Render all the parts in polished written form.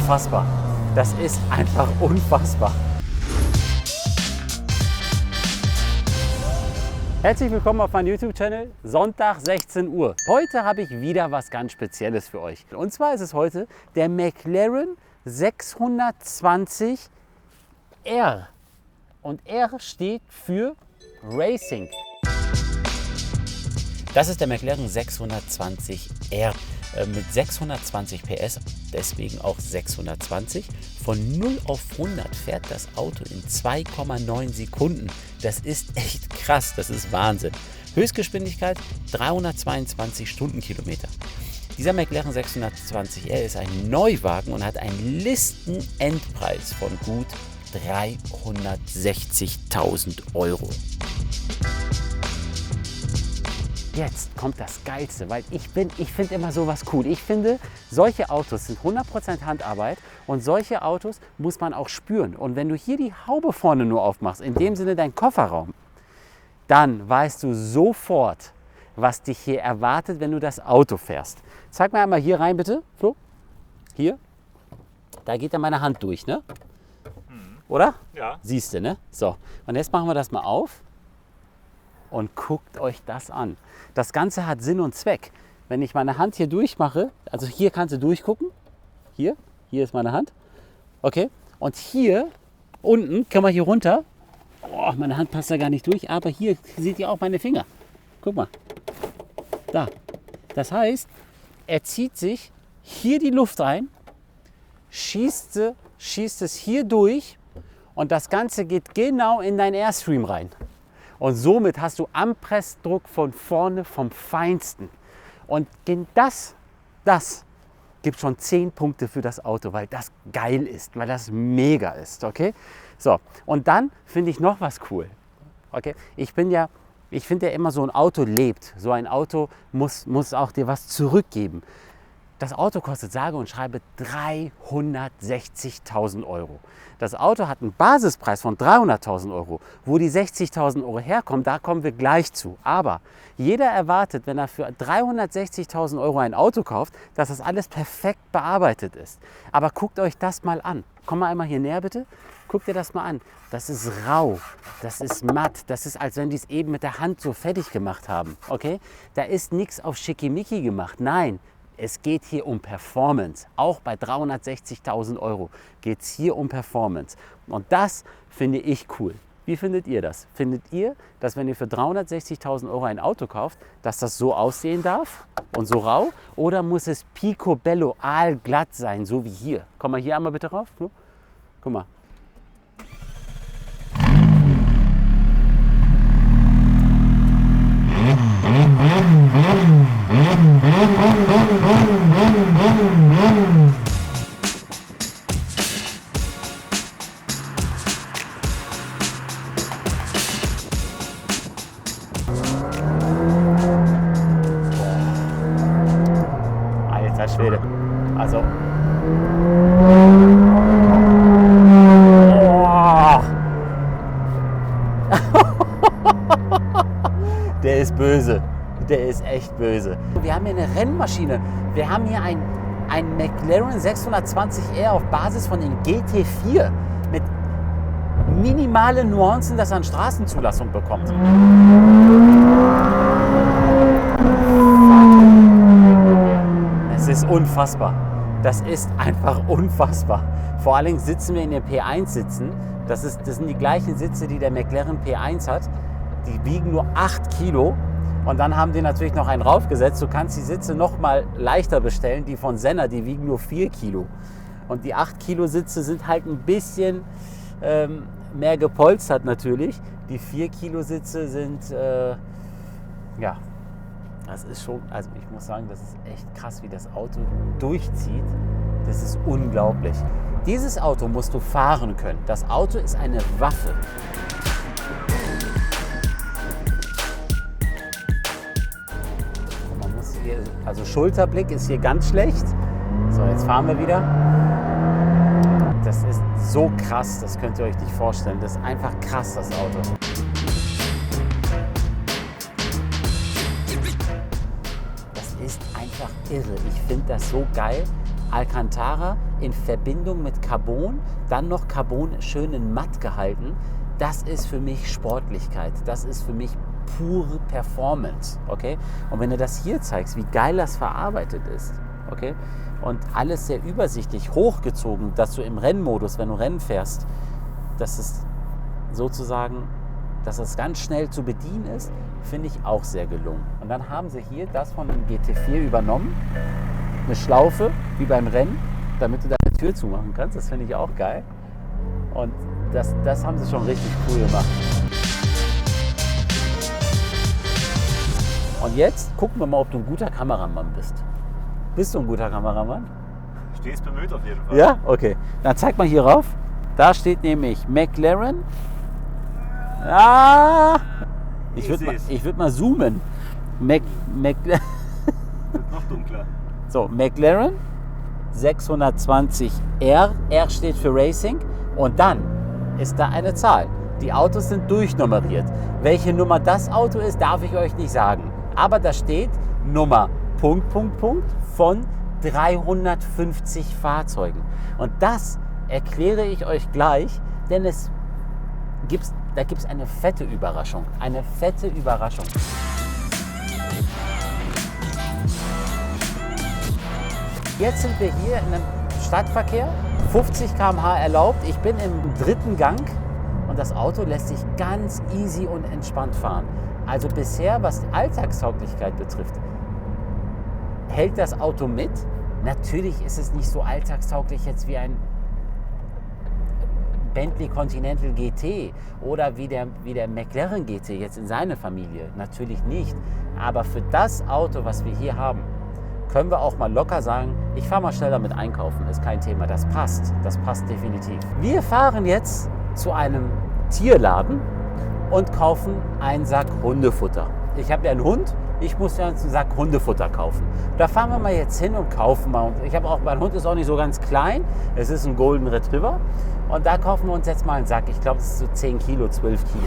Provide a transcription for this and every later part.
unfassbar. Das ist einfach unfassbar. Herzlich willkommen auf meinem YouTube-Channel, Sonntag 16 Uhr. Heute habe ich wieder was ganz Spezielles für euch. Und zwar ist es heute der McLaren 620R. Und R steht für Racing. Das ist der McLaren 620R mit 620 PS, deswegen auch 620. Von 0 auf 100 fährt das Auto in 2,9 Sekunden. Das ist echt krass, das ist Wahnsinn. Höchstgeschwindigkeit 322 Stundenkilometer. Dieser McLaren 620R ist ein Neuwagen und hat einen Listenendpreis von gut 360.000 €. Jetzt kommt das Geilste, weil ich finde immer sowas cool. Ich finde, solche Autos sind 100% Handarbeit und solche Autos muss man auch spüren. Und wenn du hier die Haube vorne nur aufmachst, in dem Sinne dein Kofferraum, dann weißt du sofort, was dich hier erwartet, wenn du das Auto fährst. Zeig mir einmal hier rein, bitte, Flo. Hier, da geht ja meine Hand durch, ne? Oder? Ja. Siehst du, ne? So, und jetzt machen wir das mal auf. Und guckt euch das an. Das Ganze hat Sinn und Zweck. Wenn ich meine Hand hier durchmache, also hier kannst du durchgucken. Hier ist meine Hand. Okay. Und hier unten, kann man hier runter. Oh, meine Hand passt da gar nicht durch, aber hier seht ihr auch meine Finger. Guck mal. Da. Das heißt, er zieht sich hier die Luft rein, schießt es hier durch und das Ganze geht genau in deinen Airstream rein. Und somit hast du Anpressdruck von vorne vom Feinsten. Und das gibt schon 10 Punkte für das Auto, weil das geil ist, weil das mega ist. Okay? So, und dann finde ich noch was cool. Okay? Ich finde ja immer, so ein Auto lebt. So ein Auto muss auch dir was zurückgeben. Das Auto kostet sage und schreibe 360.000 €. Das Auto hat einen Basispreis von 300.000 €. Wo die 60.000 € herkommen, da kommen wir gleich zu. Aber jeder erwartet, wenn er für 360.000 € ein Auto kauft, dass das alles perfekt bearbeitet ist. Aber guckt euch das mal an. Komm mal einmal hier näher, bitte. Guckt dir das mal an. Das ist rau, das ist matt, das ist, als wenn die es eben mit der Hand so fertig gemacht haben. Okay? Da ist nichts auf Schickimicki gemacht. Nein. Es geht hier um Performance. Auch bei 360.000 € geht es hier um Performance. Und das finde ich cool. Wie findet ihr das? Findet ihr, dass wenn ihr für 360.000 € ein Auto kauft, dass das so aussehen darf und so rau? Oder muss es picobello, aalglatt sein, so wie hier? Komm mal hier einmal bitte rauf. Guck mal. Alter Schwede. Also. Oh. Der ist böse. Der ist echt böse. Wir haben hier eine Rennmaschine. Wir haben hier ein McLaren 620R auf Basis von den GT4 mit minimalen Nuancen, dass er eine Straßenzulassung bekommt. Es ist unfassbar. Das ist einfach unfassbar. Vor allen Dingen sitzen wir in den P1-Sitzen. Das sind die gleichen Sitze, die der McLaren P1 hat. Die wiegen nur 8 Kilo. Und dann haben die natürlich noch einen raufgesetzt. Du kannst die Sitze noch mal leichter bestellen. Die von Senna, die wiegen nur 4 Kilo. Und die 8 Kilo Sitze sind halt ein bisschen mehr gepolstert natürlich. Die 4 Kilo Sitze sind, ja, das ist schon, also ich muss sagen, das ist echt krass, wie das Auto durchzieht. Das ist unglaublich. Dieses Auto musst du fahren können. Das Auto ist eine Waffe. Also Schulterblick ist hier ganz schlecht. So, jetzt fahren wir wieder. Das ist so krass, das könnt ihr euch nicht vorstellen. Das ist einfach krass, das Auto. Das ist einfach irre. Ich finde das so geil. Alcantara in Verbindung mit Carbon, dann noch Carbon schön in matt gehalten. Das ist für mich Sportlichkeit. Das ist für mich pure Performance. Okay? Und wenn du das hier zeigst, wie geil das verarbeitet ist, okay? Und alles sehr übersichtlich hochgezogen, dass du im Rennmodus, wenn du Rennen fährst, dass es sozusagen, dass es ganz schnell zu bedienen ist, finde ich auch sehr gelungen. Und dann haben sie hier das von dem GT4 übernommen, eine Schlaufe wie beim Rennen, damit du deine Tür zumachen kannst. Das finde ich auch geil. Und das haben sie schon richtig cool gemacht. Und jetzt gucken wir mal, ob du ein guter Kameramann bist. Bist du ein guter Kameramann? Stehst bemüht auf jeden Fall. Ja? Okay. Dann zeig mal hier rauf. Da steht nämlich McLaren. Ah! Ich würd mal zoomen. Wird noch dunkler. So, McLaren 620R. R steht für Racing. Und dann ist da eine Zahl. Die Autos sind durchnummeriert. Welche Nummer das Auto ist, darf ich euch nicht sagen. Aber da steht Nummer ... von 350 Fahrzeugen. Und das erkläre ich euch gleich, denn da gibt es eine fette Überraschung. Eine fette Überraschung. Jetzt sind wir hier in einem Stadtverkehr, 50 km/h erlaubt. Ich bin im 3. Gang und das Auto lässt sich ganz easy und entspannt fahren. Also bisher, was Alltagstauglichkeit betrifft, hält das Auto mit. Natürlich ist es nicht so alltagstauglich jetzt wie ein Bentley Continental GT oder wie der McLaren GT jetzt in seiner Familie. Natürlich nicht. Aber für das Auto, was wir hier haben, können wir auch mal locker sagen, ich fahre mal schnell damit einkaufen. Ist kein Thema. Das passt definitiv. Wir fahren jetzt zu einem Tierladen und kaufen einen Sack Hundefutter. Ich habe ja einen Hund, ich muss ja einen Sack Hundefutter kaufen. Da fahren wir mal jetzt hin und kaufen mal. Mein Hund ist auch nicht so ganz klein, es ist ein Golden Retriever. Und da kaufen wir uns jetzt mal einen Sack. Ich glaube, es ist so 10 Kilo, 12 Kilo.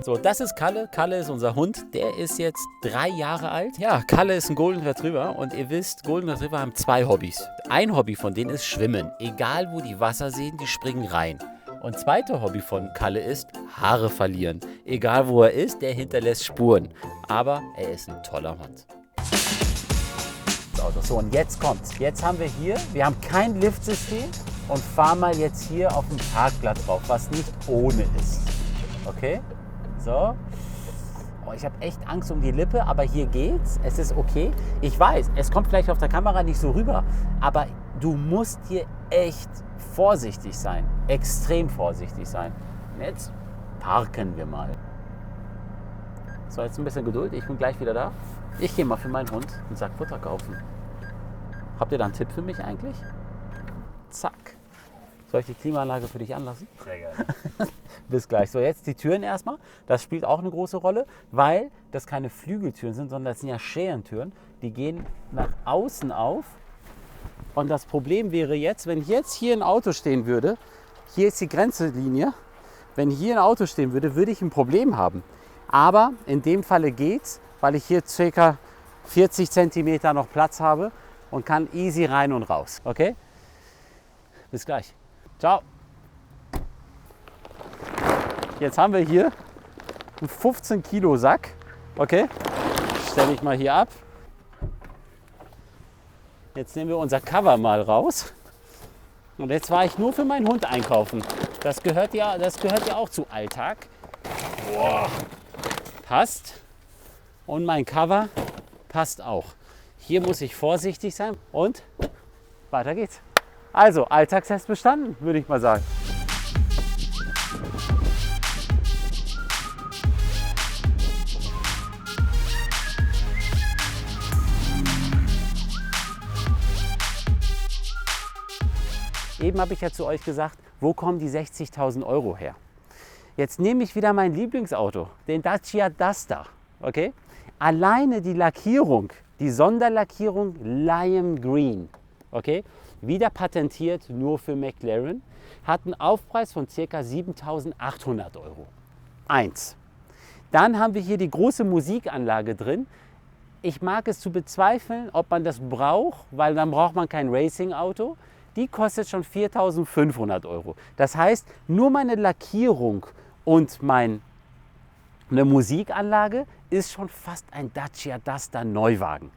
So, das ist Kalle. Kalle ist unser Hund. Der ist jetzt 3 Jahre alt. Ja, Kalle ist ein Golden Retriever. Und ihr wisst, Golden Retriever haben 2 Hobbys. Ein Hobby von denen ist Schwimmen. Egal, wo die Wasser sehen, die springen rein. Und zweite Hobby von Kalle ist Haare verlieren. Egal, wo er ist, der hinterlässt Spuren. Aber er ist ein toller Hund. So, und jetzt kommt's. Jetzt haben wir haben kein Liftsystem und fahren mal jetzt hier auf dem Parkplatz drauf, was nicht ohne ist. Okay? So. Oh, ich habe echt Angst um die Lippe, aber hier geht's. Es ist okay. Ich weiß, es kommt vielleicht auf der Kamera nicht so rüber, aber du musst hier echt vorsichtig sein. Extrem vorsichtig sein. Und jetzt parken wir mal. So, jetzt ein bisschen Geduld. Ich bin gleich wieder da. Ich gehe mal für meinen Hund einen Sack Futter kaufen. Habt ihr da einen Tipp für mich eigentlich? Zack. Soll ich die Klimaanlage für dich anlassen? Sehr gerne. Bis gleich. So, jetzt die Türen erstmal. Das spielt auch eine große Rolle, weil das keine Flügeltüren sind, sondern das sind ja Scherentüren. Die gehen nach außen auf. Und das Problem wäre jetzt, wenn jetzt hier ein Auto stehen würde, hier ist die Grenzlinie, wenn hier ein Auto stehen würde, würde ich ein Problem haben. Aber in dem Falle geht's, weil ich hier ca. 40 cm noch Platz habe und kann easy rein und raus. Okay? Bis gleich. Ciao. Jetzt haben wir hier einen 15 Kilo Sack. Okay? Stelle ich mal hier ab. Jetzt nehmen wir unser Cover mal raus. Und jetzt war ich nur für meinen Hund einkaufen. Das gehört ja auch zu Alltag. Boah. Passt. Und mein Cover passt auch. Hier muss ich vorsichtig sein. Und weiter geht's. Also, Alltagstest bestanden, würde ich mal sagen. Eben habe ich ja zu euch gesagt, wo kommen die 60.000 € her? Jetzt nehme ich wieder mein Lieblingsauto, den Dacia Duster. Okay? Alleine die Lackierung, die Sonderlackierung Lime Green, okay? Wieder patentiert nur für McLaren, hat einen Aufpreis von ca. 7.800 €. Eins. Dann haben wir hier die große Musikanlage drin. Ich mag es zu bezweifeln, ob man das braucht, weil dann braucht man kein Racing-Auto. Die kostet schon 4.500 €. Das heißt, nur meine Lackierung und eine Musikanlage ist schon fast ein Dacia Duster Neuwagen.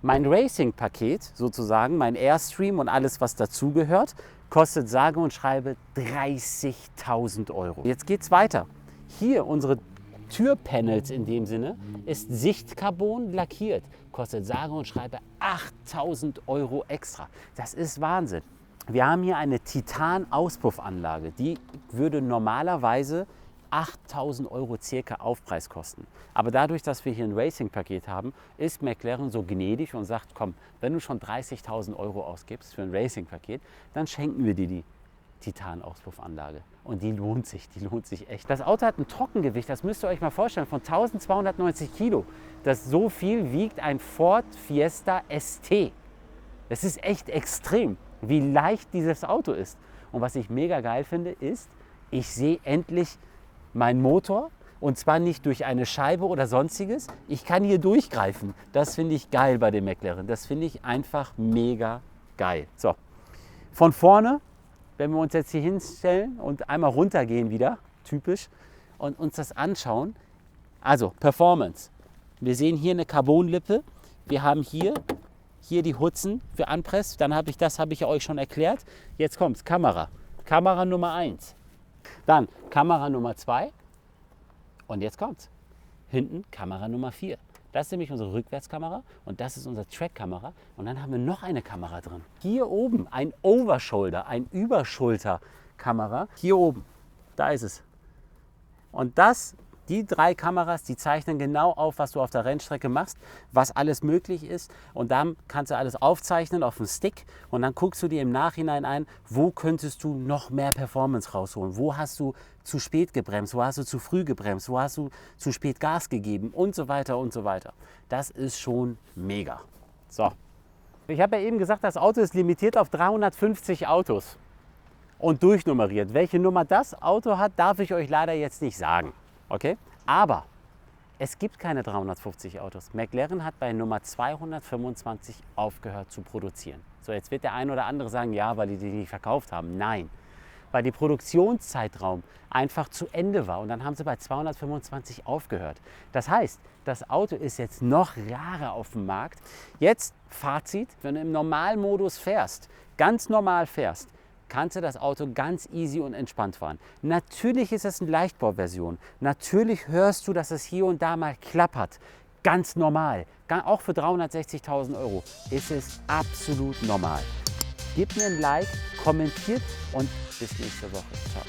Mein Racing-Paket, sozusagen, mein Airstream und alles, was dazugehört, kostet sage und schreibe 30.000 €. Jetzt geht's weiter. Hier unsere Türpanels in dem Sinne ist Sichtcarbon lackiert. Kostet sage und schreibe 8.000 € extra. Das ist Wahnsinn. Wir haben hier eine Titan-Auspuffanlage. Die würde normalerweise 8.000 € circa Aufpreis kosten. Aber dadurch, dass wir hier ein Racing-Paket haben, ist McLaren so gnädig und sagt, komm, wenn du schon 30.000 € ausgibst für ein Racing-Paket, dann schenken wir dir die Titan-Auspuffanlage. Und die lohnt sich echt. Das Auto hat ein Trockengewicht, das müsst ihr euch mal vorstellen, von 1.290 Kilo. Das so viel wiegt ein Ford Fiesta ST. Das ist echt extrem, wie leicht dieses Auto ist. Und was ich mega geil finde, ist, ich sehe endlich meinen Motor. Und zwar nicht durch eine Scheibe oder sonstiges. Ich kann hier durchgreifen. Das finde ich geil bei dem McLaren. Das finde ich einfach mega geil. So, von vorne, wenn wir uns jetzt hier hinstellen und einmal runtergehen wieder, typisch, und uns das anschauen. Also Performance. Wir sehen hier eine Carbonlippe. Wir haben hier die Hutzen für Anpress. Dann habe ich ja euch schon erklärt. Jetzt kommt's, Kamera. Kamera Nummer 1. Dann Kamera Nummer 2. Und jetzt kommt's. Hinten Kamera Nummer 4. Das ist nämlich unsere Rückwärtskamera und das ist unsere Trackkamera. Und dann haben wir noch eine Kamera drin. Hier oben ein Overshoulder, ein Überschulterkamera. Hier oben, da ist es. Und die 3 Kameras, die zeichnen genau auf, was du auf der Rennstrecke machst, was alles möglich ist. Und dann kannst du alles aufzeichnen auf dem Stick und dann guckst du dir im Nachhinein ein, wo könntest du noch mehr Performance rausholen. Wo hast du zu spät gebremst, wo hast du zu früh gebremst, wo hast du zu spät Gas gegeben und so weiter und so weiter. Das ist schon mega. So, ich habe ja eben gesagt, das Auto ist limitiert auf 350 Autos und durchnummeriert. Welche Nummer das Auto hat, darf ich euch leider jetzt nicht sagen. Okay? Aber es gibt keine 350 Autos. McLaren hat bei Nummer 225 aufgehört zu produzieren. So, jetzt wird der ein oder andere sagen, ja, weil die nicht verkauft haben. Nein, weil der Produktionszeitraum einfach zu Ende war und dann haben sie bei 225 aufgehört. Das heißt, das Auto ist jetzt noch Jahre auf dem Markt. Jetzt Fazit, wenn du im Normalmodus fährst, ganz normal fährst, kannst du das Auto ganz easy und entspannt fahren. Natürlich ist es eine Leichtbauversion. Natürlich hörst du, dass es hier und da mal klappert. Ganz normal. Auch für 360.000 € ist es absolut normal. Gib mir ein Like, kommentiert und bis nächste Woche. Ciao.